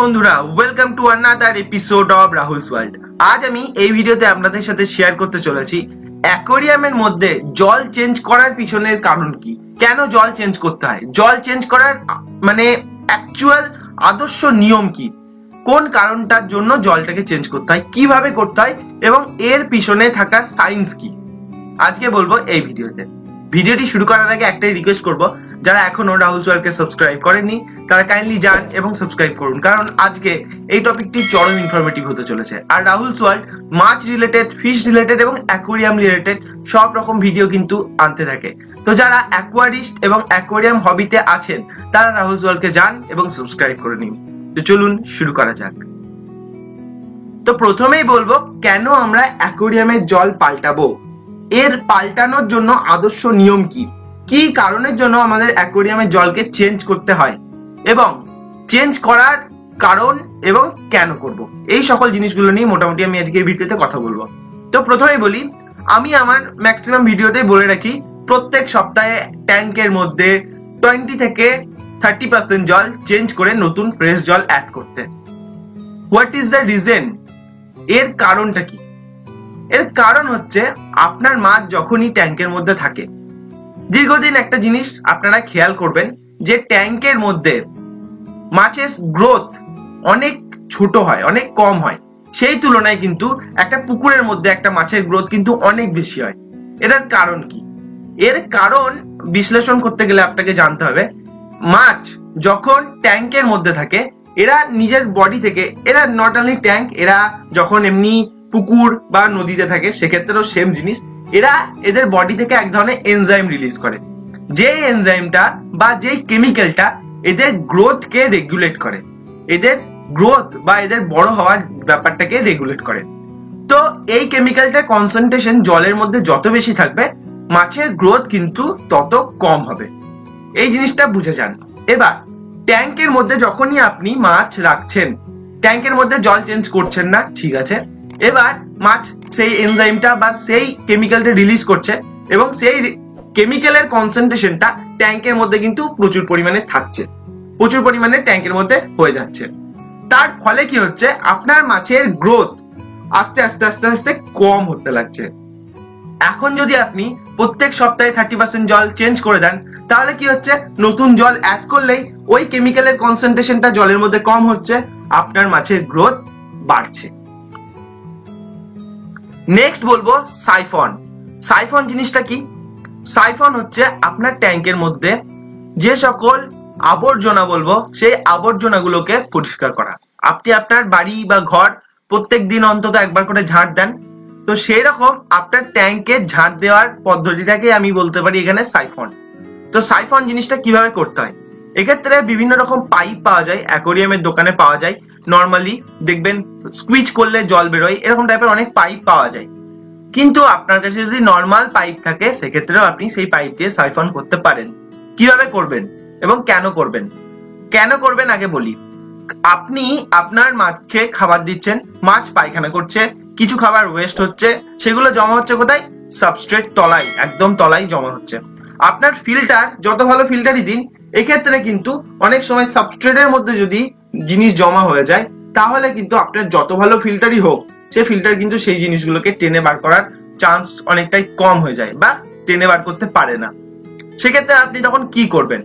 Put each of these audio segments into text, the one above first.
বন্ধুরা, welcome to another episode of Rahul's world. আজ আমি এই ভিডিওতে আপনাদের সাথে শেয়ার করতে চলেছি অ্যাকোয়ারিয়ামের মধ্যে জল চেঞ্জ করার পিছনের কারণ কি, কেন জল চেঞ্জ করতে হয়, জল চেঞ্জ করার মানে অ্যাকচুয়াল আদর্শ নিয়ম কি, কোন কারণটার জন্য জলটাকে চেঞ্জ করতে হয়, কিভাবে করতে হয় এবং এর পিছনে থাকা সায়েন্স কি, আজকে বলবো এই ভিডিওতে। ভিডিওটি শুরু করার আগে একটাই রিকোয়েস্ট করব, যারা এখনো রাহুলস ওয়ার্ল্ডকে সাবস্ক্রাইব করেননি তারা কাইন্ডলি যান এবং সাবস্ক্রাইব করুন, কারণ আজকে এই টপিকটি চরম ইনফরমেটিভ হতে চলেছে। আর রাহুলস ওয়ার্ল্ড মাছ রিলেটেড, ফিশ রিলেটেড এবং অ্যাকোয়ারিয়াম রিলেটেড সব রকম ভিডিও কিন্তু আনতে থাকে। তো যারা অ্যাকোয়ারিস্ট এবং অ্যাকোয়ারিয়াম হবিতে আছেন তারা রাহুলস ওয়ার্ল্ডকে যান এবং সাবস্ক্রাইব করে নিন। তো চলুন শুরু করা যাক। তো প্রথমেই বলবো কেন আমরা অ্যাকোয়ারিয়ামের জল পাল্টাবো, এর পাল্টানোর জন্য আদর্শ নিয়ম কি, কি কারণের জন্য আমাদের অ্যাকোয়ারিয়ামের জলকে চেঞ্জ করতে হয় এবং চেঞ্জ করার কারণ এবং কেন করব, এই সকল জিনিসগুলো নিয়ে মোটামুটি আমি আজকে এই ভিডিওতে কথা বলবো। তো প্রথমেই বলি, আমি আমার ম্যাক্সিমাম ভিডিওতে বলে রাখি প্রত্যেক সপ্তাহে ট্যাঙ্কের মধ্যে 20 থেকে 30% জল চেঞ্জ করে নতুন ফ্রেশ জল অ্যাড করতে। হোয়াট ইজ দ্য রিজন, এর কারণটা কি? এর কারণ হচ্ছে আপনার মাছ যখনই ট্যাঙ্কের মধ্যে থাকে, দীর্ঘদিন একটা জিনিস আপনারা খেয়াল করবেন যে ট্যাঙ্কের মধ্যে মাছের গ্রোথ অনেক ছোট হয়, অনেক কম হয়, সেই তুলনায় কিন্তু একটা পুকুরের মধ্যে একটা মাছের গ্রোথ কিন্তু অনেক বেশি হয়। এটার কারণ কি? এর কারণ বিশ্লেষণ করতে গেলে আপনাকে জানতে হবে, মাছ যখন ট্যাঙ্কের মধ্যে থাকে এরা নিজের বডি থেকে, এরা নট অনলি ট্যাঙ্ক, এরা যখন এমনি পুকুর বা নদীতে থাকে সেক্ষেত্রেও সেম জিনিস, এরা এদের বডি থেকে এক ধরনের এনজাইম রিলিজ করে, যে এনজাইমটা বা যে কেমিক্যালটা এদের গ্রোথকে রেগুলেট করে, এদের গ্রোথ বা এদের বড় হওয়ার ব্যাপারটাকে রেগুলেট করে। তো এই কেমিক্যালটার কনসেন্ট্রেশন জলের মধ্যে যত বেশি থাকবে মাছের গ্রোথ কিন্তু তত কম হবে, এই জিনিসটা বুঝে যান। এবার ট্যাঙ্কের মধ্যে যখনই আপনি মাছ রাখছেন, ট্যাঙ্কের মধ্যে জল চেঞ্জ করছেন না, ঠিক আছে, এবার মাছ সেই এনজাইমটা বা সেই কেমিক্যালটা রিলিজ করছে এবং সেই কেমিক্যালের কনসেন্ট্রেশনটা ট্যাঙ্কের মধ্যে কিন্তু প্রচুর পরিমাণে থাকছে, প্রচুর পরিমাণে ট্যাঙ্কের মধ্যে হয়ে যাচ্ছে। তার ফলে কি হচ্ছে, আপনার মাছের গ্রোথ আস্তে আস্তে আস্তে আস্তে কম হতে লাগছে। এখন যদি আপনি প্রত্যেক সপ্তাহে 30% জল চেঞ্জ করে দেন, তাহলে কি হচ্ছে, নতুন জল অ্যাড করলেই ওই কেমিক্যালের কনসেন্ট্রেশনটা জলের মধ্যে কম হচ্ছে, আপনার মাছের গ্রোথ বাড়ছে। নেক্সট বলবো সাইফন। সাইফন জিনিসটা কি? সাইফন হচ্ছে আপনার ট্যাঙ্কের মধ্যে যে সকল আবর্জনা বলবো, সেই আবর্জনাগুলোকে পরিষ্কার করা। আপনি আপনার বাড়ি বা ঘর প্রত্যেক দিন অন্তত একবার করে ঝাঁট দেন, তো সেই রকম আপনার ট্যাঙ্কে ঝাঁট দেওয়ার পদ্ধতিটাকে আমি বলতে পারি এখানে সাইফন। তো সাইফন জিনিসটা কিভাবে করতে হয়, এক্ষেত্রে বিভিন্ন রকম পাইপ পাওয়া যায়, অ্যাকোয়ারিয়ামের দোকানে পাওয়া যায়, নর্মালি দেখবেন স্কুইচ করলে জল বেরোয়, এরকম টাইপের অনেক পাইপ পাওয়া যায়। কিন্তু আপনার কাছে যদি নর্মাল পাইপ থাকে সেক্ষেত্রেও আপনি সেই পাইপ দিয়ে সাইফন করতে পারেন। কিভাবে করবেন এবং কেন করবেন, কেন করবেন আগে বলি। আপনি আপনার মাছকে খাবার দিচ্ছেন, মাছ পায়খানা করছে, কিছু খাবার ওয়েস্ট হচ্ছে, সেগুলো জমা হচ্ছে কোথায়? সাবস্ট্রেট তলায়, একদম তলায় জমা হচ্ছে। আপনার ফিল্টার যত ভালো ফিল্টারই দিন, এক্ষেত্রে কিন্তু অনেক সময় সাবস্ট্রেটের মধ্যে যদি জিনিস জমা হয়ে যায় তাহলে কিন্তু আপনার যত ভালো ফিল্টারই হোক, সেই ফিল্টার কিন্তু সেই জিনিসগুলোকে টেনে বার করার চান্স অনেকটাই কম হয়ে যায় বা টেনে বার করতে পারে না। সেক্ষেত্রে আপনি তখন কি করবেন?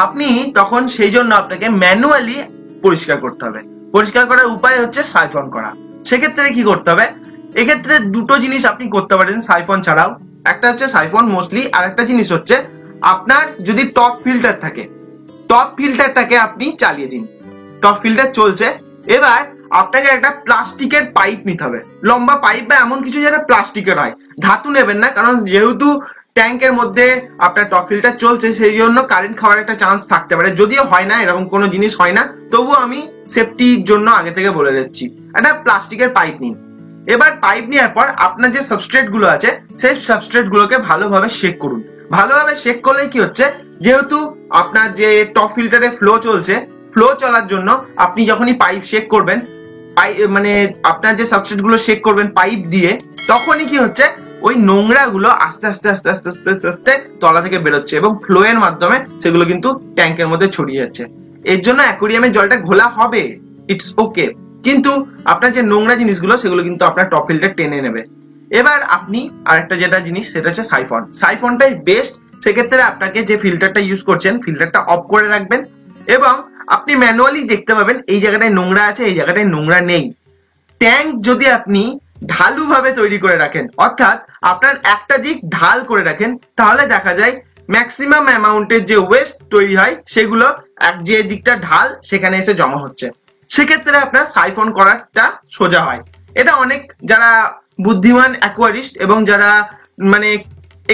আপনি তখন সেই জন্য আপনাকে ম্যানুয়ালি পরিষ্কার করতে হবে। পরিষ্কার করার উপায় হচ্ছে সাইফন করা। সেক্ষেত্রে কি করতে হবে? এক্ষেত্রে দুটো জিনিস আপনি করতে পারেন সাইফন ছাড়াও। একটা হচ্ছে সাইফন মোস্টলি, আর একটা জিনিস হচ্ছে আপনার যদি টপ ফিল্টার থাকে, টপ ফিল্টারটাকে আপনি চালিয়ে দিন, টপ ফিল্টার চলছে, এবার আপনাকে একটা প্লাস্টিকের পাইপ নিতে হবে, লম্বা পাইপ বা এমন কিছু যেটা প্লাস্টিকের হয়, ধাতু নেবেন না, কারণ যেহেতু ট্যাঙ্কের মধ্যে আপনার টপ ফিল্টার চলছে সেই জন্য কারেন্ট খাওয়ার একটা চান্স থাকতে পারে, যদিও হয় না, এরকম কোনো জিনিস হয় না, তবুও আমি সেফটির জন্য আগে থেকে বলে দিচ্ছি, একটা প্লাস্টিকের পাইপ নিন। এবার পাইপ নেওয়ার পর আপনার যে সাবস্ট্রেট গুলো আছে সেই সাবস্ট্রেট গুলোকে ভালোভাবে শেক করুন। ভালোভাবে শেক করলে কি হচ্ছে, যেহেতু আপনার যে টপ ফিল্টারে ফ্লো চলছে, ফ্লো চলার জন্য আপনি যখনই পাইপ শেক করবেন, মানে আপনার যে সাবস্ট্রেট গুলো শেক করবেন পাইপ দিয়ে, তখনই কি হচ্ছে, ওই নোংরা গুলো আস্তে আস্তে আস্তে আস্তে আস্তে আস্তে আস্তে তলা থেকে বেরোচ্ছে এবং ফ্লো এর মাধ্যমে সেগুলো কিন্তু ট্যাঙ্কের মধ্যে ছড়িয়ে যাচ্ছে। এর জন্য অ্যাকোয়ারিয়ামের জলটা ঘোলা হবে, ইটস ওকে, কিন্তু আপনার যে নোংরা জিনিসগুলো সেগুলো কিন্তু আপনার টপ ফিল্টার টেনে নেবে। এবার আপনি আরেকটা যেটা জিনিস সেটা হচ্ছে সাইফন। সাইফনটাই বেস্ট। সেক্ষেত্রে আপনাকে যে ফিল্টারটা ইউজ করছেন ফিল্টারটা অফ করে রাখবেন এবং আপনি ম্যানুয়ালি দেখতে পাবেন এই জায়গাটায় নোংরা আছে, এই জায়গাটায় নোংরা নেই। ট্যাঙ্ক যদি আপনি ঢালু ভাবে তৈরি করে রাখেন, অর্থাৎ আপনার একটা দিক ঢাল করে রাখেন, তাহলে দেখা যায় ম্যাক্সিমাম অ্যামাউন্টের যে ওয়েস্ট তৈরি হয় সেগুলো যে দিকটা ঢাল সেখানে এসে জমা হচ্ছে। সেক্ষেত্রে আপনার সাইফন করাটা সোজা হয়। এটা অনেক যারা বুদ্ধিমান অ্যাকোয়ারিস্ট এবং যারা মানে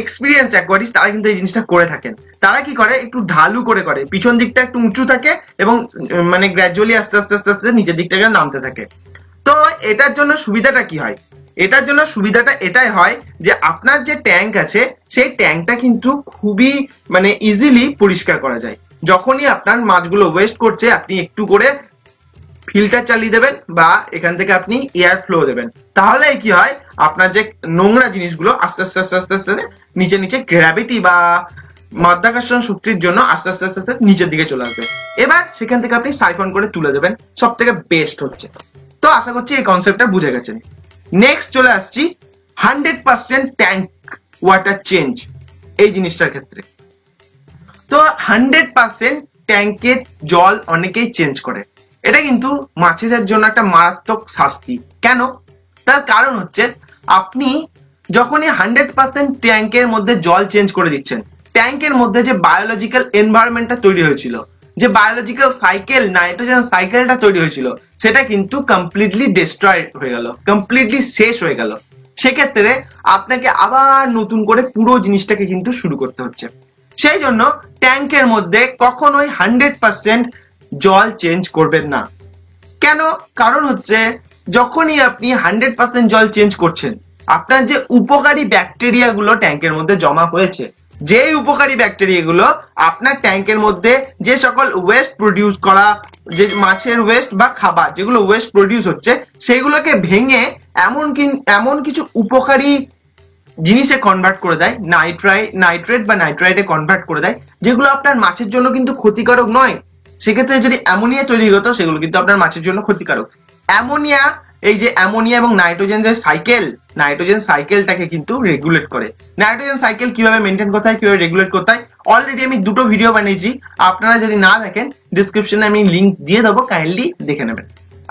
এক্সপিরিয়েন্স অ্যাকোয়ারিস্ট তারা কিন্তু এই জিনিসটা করে থাকেন। তারা কি করে, একটু ঢালু করে করে, পিছন দিকটা একটু উঁচু থাকে এবং মানে গ্র্যাজুয়ালি আস্তে আস্তে আস্তে আস্তে নিচের দিকটাকে নামতে থাকে। তো এটার জন্য সুবিধাটা কি হয়? এটার জন্য সুবিধাটা এটাই হয় যে আপনার যে ট্যাঙ্ক আছে সেই ট্যাঙ্কটা কিন্তু খুবই মানে ইজিলি পরিষ্কার করা যায়। যখনই আপনার মাছগুলো ওয়েস্ট করছে আপনি একটু করে ফিল্টার চালিয়ে দেবেন বা এখান থেকে আপনি এয়ার ফ্লো দেবেন, তাহলে কি হয়, আপনার যে নোংরা জিনিসগুলো আস্তে আস্তে আস্তে আস্তে আস্তে নিচে নিচে গ্র্যাভিটি বা মাধ্যাকর্ষণ শক্তির জন্য আস্তে আস্তে আস্তে আস্তে নিচের দিকে চলে আসবে। এবার সেখান থেকে আপনি সাইফন করে তুলে দেবেন, সব থেকে বেস্ট হচ্ছে। তো আশা করছি এই কনসেপ্টটা বুঝে গেছেন। নেক্সট চলে আসছি 100% ট্যাঙ্ক ওয়াটার চেঞ্জ এই জিনিসটার ক্ষেত্রে। তো 100% ট্যাঙ্কের জল অনেকেই চেঞ্জ করে। এটা কিন্তু মাছেদের জন্য একটা মারাত্মক শাস্তি। কেন? তার কারণ হচ্ছে আপনি যখনই 100% ট্যাঙ্কের মধ্যে জল চেঞ্জ করে দিচ্ছেন, ট্যাঙ্কের মধ্যে যে বায়োলজিক্যাল এনভায়রনমেন্টটা তৈরি হয়েছিল, যে বায়োলজিক্যাল সাইকেল নাইট্রোজেন সাইকেলটা তৈরি হয়েছিল, সেটা কিন্তু কমপ্লিটলি ডিস্ট্রয় হয়ে গেল, কমপ্লিটলি শেষ হয়ে গেল। সেক্ষেত্রে আপনাকে আবার নতুন করে পুরো জিনিসটাকে কিন্তু শুরু করতে হচ্ছে। সেই জন্য ট্যাঙ্কের মধ্যে কখনোই 100% জল চেঞ্জ করবেন না। কেন? কারণ হচ্ছে যখনই আপনি 100% জল চেঞ্জ করছেন, আপনার যে উপকারী ব্যাকটেরিয়া গুলো ট্যাঙ্কের মধ্যে জমা হয়েছে, যে উপকারী ব্যাকটেরিয়া গুলো আপনার ট্যাঙ্কের মধ্যে যে সকল ওয়েস্ট প্রডিউস করা, যে মাছের ওয়েস্ট বা খাবার যেগুলো ওয়েস্ট প্রডিউস হচ্ছে, সেগুলোকে ভেঙে এমন কিছু উপকারী জিনিসে কনভার্ট করে দেয়, নাইট্রেট বা নাইট্রাইটে কনভার্ট করে দেয়, যেগুলো আপনার মাছের জন্য কিন্তু ক্ষতিকারক নয়। সেক্ষেত্রে যদি অ্যামোনিয়া তৈরি হতো সেগুলো কিন্তু আপনার মাছের জন্য ক্ষতিকারক। অ্যামোনিয়া, এই যে অ্যামোনিয়া এবং নাইট্রোজেন যে সাইকেল, নাইট্রোজেন সাইকেলটাকে কিন্তু রেগুলেট করে। নাইট্রোজেন সাইকেল কিভাবে মেনটেন করতে হয়, কিভাবে রেগুলেট করতে হয়, অলরেডি আমি দুটো ভিডিও বানিয়েছি। আপনারা যদি না দেখেন ডিসক্রিপশনে আমি লিংক দিয়ে দেবো, কাইন্ডলি দেখে নেবেন।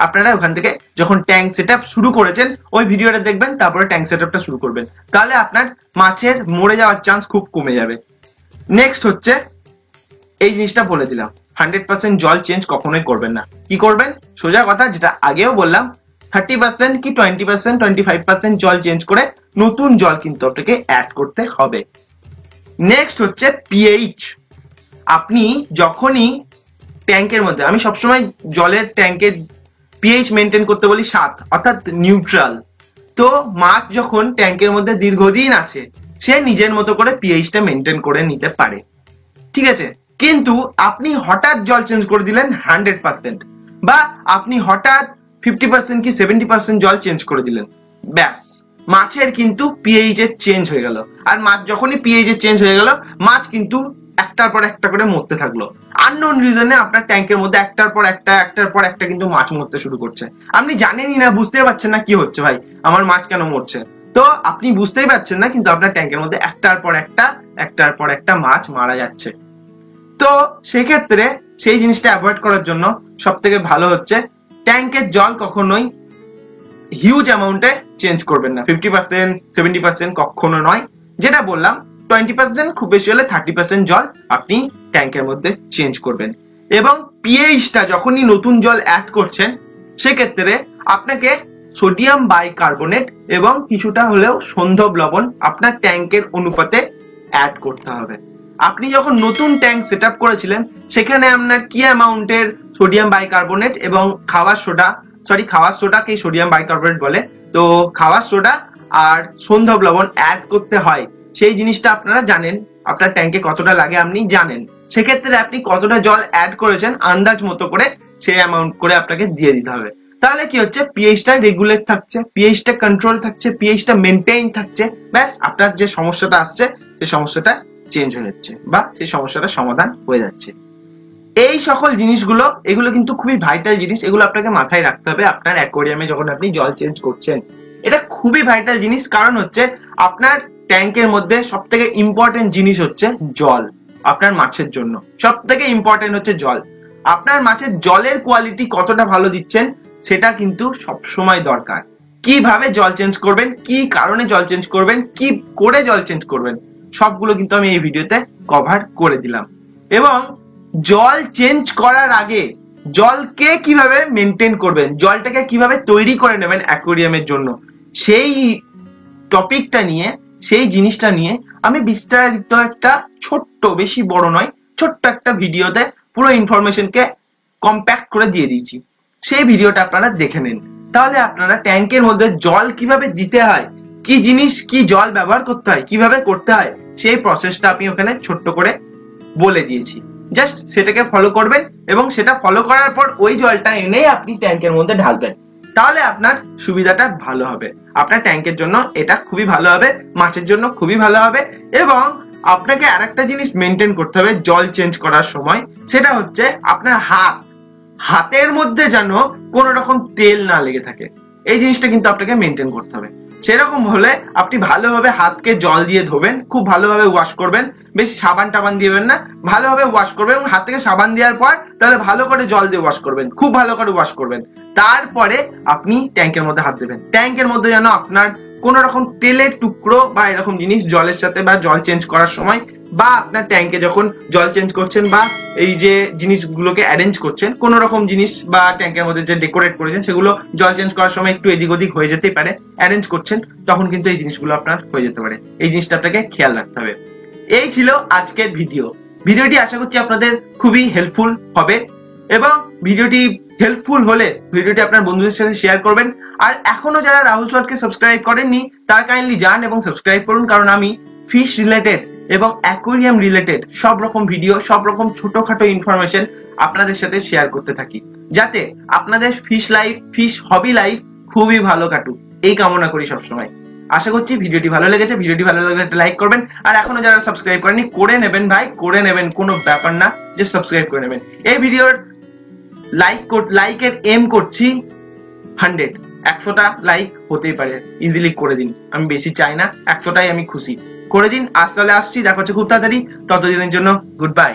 আপনারা ওখান থেকে যখন ট্যাঙ্ক সেটআপ শুরু করেছেন ওই ভিডিওটা দেখবেন, তারপরে ট্যাঙ্ক সেটআপটা শুরু করবেন, তাহলে আপনার মাছের মরে যাওয়ার চান্স খুব কমে যাবে। নেক্সট হচ্ছে এই জিনিসটা বলে দিলাম, 100% জল চেঞ্জ কখনোই করবেন না। কি করবেন? সোজা কথা, যেটা আগেও বললাম, 30% কি 20% 25% জল চেঞ্জ করে নতুন জল কিন্তু আপনাকে অ্যাড করতে হবে। নেক্সট হচ্ছে পিএইচ। আপনি যখনই ট্যাঙ্কের মধ্যে, আমি সবসময় জলের ট্যাঙ্কের পিএইচ মেনটেন করতে বলি 7, অর্থাৎ নিউট্রাল। তো মাছ যখন ট্যাঙ্কের মধ্যে দীর্ঘদিন আছে, সে নিজের মতো করে পিএইচটা মেনটেন করে নিতে পারে, ঠিক আছে। কিন্তু আপনি হঠাৎ জল চেঞ্জ করে দিলেন 100%, বা আপনি হঠাৎ 50% কি 70% জল চেঞ্জ করে দিলেন, ব্যাস মাছের কিন্তু পিএইচ এর চেঞ্জ হয়ে গেল। আর মাছ যখনই পিএইচ এর চেঞ্জ হয়ে গেল, মাছ কিন্তু একটার পর একটা করে মরতে থাকলো। আননোন রিজনে আপনার ট্যাঙ্কের মধ্যে একটার পর একটা কিন্তু মাছ মরতে শুরু করছে। আপনি জানেনই না, বুঝতে পারছেন না কি হচ্ছে, ভাই আমার মাছ কেন মরছে। তো আপনি বুঝতেই পারছেন না, কিন্তু আপনার ট্যাঙ্কের মধ্যে একটার পর একটা মাছ মারা যাচ্ছে। তো সেক্ষেত্রে সেই জিনিসটা অ্যাভয়েড করার জন্য সব থেকে ভালো হচ্ছে ট্যাঙ্কের জল কখনোই হিউজ অ্যামাউন্টে চেঞ্জ করবেন না। 50% 70% কখনো নয়। যেটা বললাম 20%, খুব বেশি হলে 30% জল আপনি ট্যাঙ্কের মধ্যে চেঞ্জ করবেন। এবং পিএইচটা যখনই নতুন জল অ্যাড করছেন, সেক্ষেত্রে আপনাকে সোডিয়াম বাইকার্বনেট এবং কিছুটা হলেও সন্ধব লবণ আপনার ট্যাঙ্কের অনুপাতে অ্যাড করতে হবে। আপনি যখন নতুন ট্যাঙ্ক সেট আপ করেছিলেন, সেখানে আপনার কি অ্যামাউন্টের সোডিয়াম বাইকার্বনেট এবং খাওয়ার সোডাকে সোডিয়াম বাইকার্বনেট বলে, তো খাওয়ার সোডা আর সন্ধব লবণ অ্যাড করতে হয়, সেই জিনিসটা আপনারা জানেন। আপনার ট্যাঙ্কে কতটা লাগে আপনি জানেন। সেক্ষেত্রে আপনি কতটা জল অ্যাড করেছেন আন্দাজ মতো করে সেই অ্যামাউন্ট করে আপনাকে দিয়ে দিতে হবে। তাহলে কি হচ্ছে, পিএইচটা রেগুলেট থাকছে, পিএইচটা কন্ট্রোল থাকছে, পিএইচটা মেনটেইন থাকছে, ব্যাস আপনার যে সমস্যাটা আসছে সেই সমস্যাটা চেঞ্জ হয়ে যাচ্ছে বা সেই সমস্যাটা সমাধান হয়ে যাচ্ছে। এই সকল জিনিসগুলো এগুলো কিন্তু খুবই ভাইটাল জিনিস, এগুলো আপনাকে মাথায় রাখতে হবে আপনার অ্যাকোয়ারিয়ামে যখন আপনি জল চেঞ্জ করছেন। এটা খুবই ভাইটাল জিনিস, কারণ হচ্ছে আপনার ট্যাঙ্কের মধ্যে সব থেকে ইম্পর্টেন্ট জিনিস হচ্ছে জল। আপনার মাছের জন্য সব থেকে ইম্পর্টেন্ট হচ্ছে জল। আপনার মাছের জলের কোয়ালিটি কতটা ভালো দিচ্ছেন সেটা কিন্তু সব সময় দরকার। কিভাবে জল চেঞ্জ করবেন, কি কারণে জল চেঞ্জ করবেন, কি করে জল চেঞ্জ করবেন, সবগুলো কিন্তু আমি এই ভিডিওতে কভার করে দিলাম। এবং জল চেঞ্জ করার আগে জলকে কিভাবে মেনটেন করবেন, জলটাকে কিভাবে তৈরি করে নেবেন অ্যাকোয়ারিয়ামের জন্য, সেই টপিকটা নিয়ে, সেই জিনিসটা নিয়ে আমি বিস্তারিত একটা ছোট্ট, বেশি বড় নয়, ছোট্ট একটা ভিডিওতে পুরো ইনফরমেশনকে কম্প্যাক্ট করে দিয়ে দিয়েছি। সেই ভিডিওটা আপনারা দেখে নিন, তাহলে আপনারা ট্যাঙ্কের মধ্যে জল কিভাবে দিতে হয়, কি জিনিস, কি জল ব্যবহার করতে হয়, কিভাবে করতে হয়, সেই প্রসেসটা আমি ওখানে ছোট্ট করে বলে দিয়েছি। জাস্ট সেটাকে ফলো করবেন এবং সেটা ফলো করার পর ওই জলটা এনে আপনি ট্যাঙ্কের মধ্যে ঢালবেন, তাহলে আপনার সুবিধাটা ভালো হবে। আপনার ট্যাঙ্কের জন্য এটা খুবই ভালো হবে, মাছের জন্য খুবই ভালো হবে। এবং আপনাকে আরেকটা জিনিস মেনটেন করতে হবে জল চেঞ্জ করার সময়, সেটা হচ্ছে আপনার হাতের মধ্যে যেন কোনো রকম তেল না লেগে থাকে। এই জিনিসটা কিন্তু আপনাকে মেনটেন করতে হবে। সেরকম হলে আপনি ভালোভাবে হাতকে জল দিয়ে ধোবেন, খুব ভালোভাবে ওয়াশ করবেন, বেশি সাবান টাবান দিবেন না, ভালোভাবে ওয়াশ করবেন। এবং হাত থেকে সাবান দেওয়ার পর তাহলে ভালো করে জল দিয়ে ওয়াশ করবেন, খুব ভালো করে ওয়াশ করবেন। তারপরে আপনি ট্যাঙ্কের মধ্যে হাত দেবেন। ট্যাঙ্কের মধ্যে যেন আপনার কোনো রকম তেলের টুকরো বা এরকম জিনিস জলের সাথে, বা জল চেঞ্জ করার সময়, বা আপনার ট্যাঙ্কে যখন জল চেঞ্জ করছেন, বা এই যে জিনিসগুলোকে অ্যারেঞ্জ করছেন, কোন রকম জিনিস বা ট্যাঙ্কের মধ্যে যে ডেকোরেট করেছেন সেগুলো জল চেঞ্জ করার সময় একটু এদিক ওদিক হয়ে যেতেই পারে, অ্যারেঞ্জ করছেন তখন কিন্তু এই জিনিসগুলো আপনার হয়ে যেতে পারে। এই জিনিসটা আপনাকে খেয়াল রাখতে হবে। এই ছিল আজকের ভিডিওটি আশা করছি আপনাদের খুবই হেল্পফুল হবে। এবং ভিডিওটি হেল্পফুল হলে ভিডিওটি আপনার বন্ধুদের সাথে শেয়ার করবেন। আর এখনো যারা রাহুল ওয়ার্ল্ডকে সাবস্ক্রাইব করেননি তারা কাইন্ডলি যান এবং সাবস্ক্রাইব করুন, কারণ আমি ফিশ রিলেটেড এবং অ্যাকোয়ারিয়াম রিলেটেড সব রকম ভিডিও, সব রকম ছোটখাটো ইনফরমেশন আপনাদের সাথে শেয়ার করতে থাকি, যাতে আপনাদের ফিশ হবি লাইফ খুবই ভালো কাটুক, এই কামনা করি সবসময়। আশা করছি ভিডিওটি ভালো লেগেছে। ভিডিওটি ভালো লাগলে একটা লাইক করবেন, আর এখনো যারা সাবস্ক্রাইব করেননি করে নেবেন ভাই, করে নেবেন, কোনো ব্যাপার না, জাস্ট সাবস্ক্রাইব করে নেবেন। এই ভিডিওর লাইকের এম করছি 100টা লাইক হতেই পারে, ইজিলি করে দিন, আমি বেশি চাই না, 100টাই আমি খুশি, করে দিন। আজ তাহলে আসছি, দেখা হচ্ছে খুব তাড়াতাড়ি, ততদিনের জন্য গুড বাই।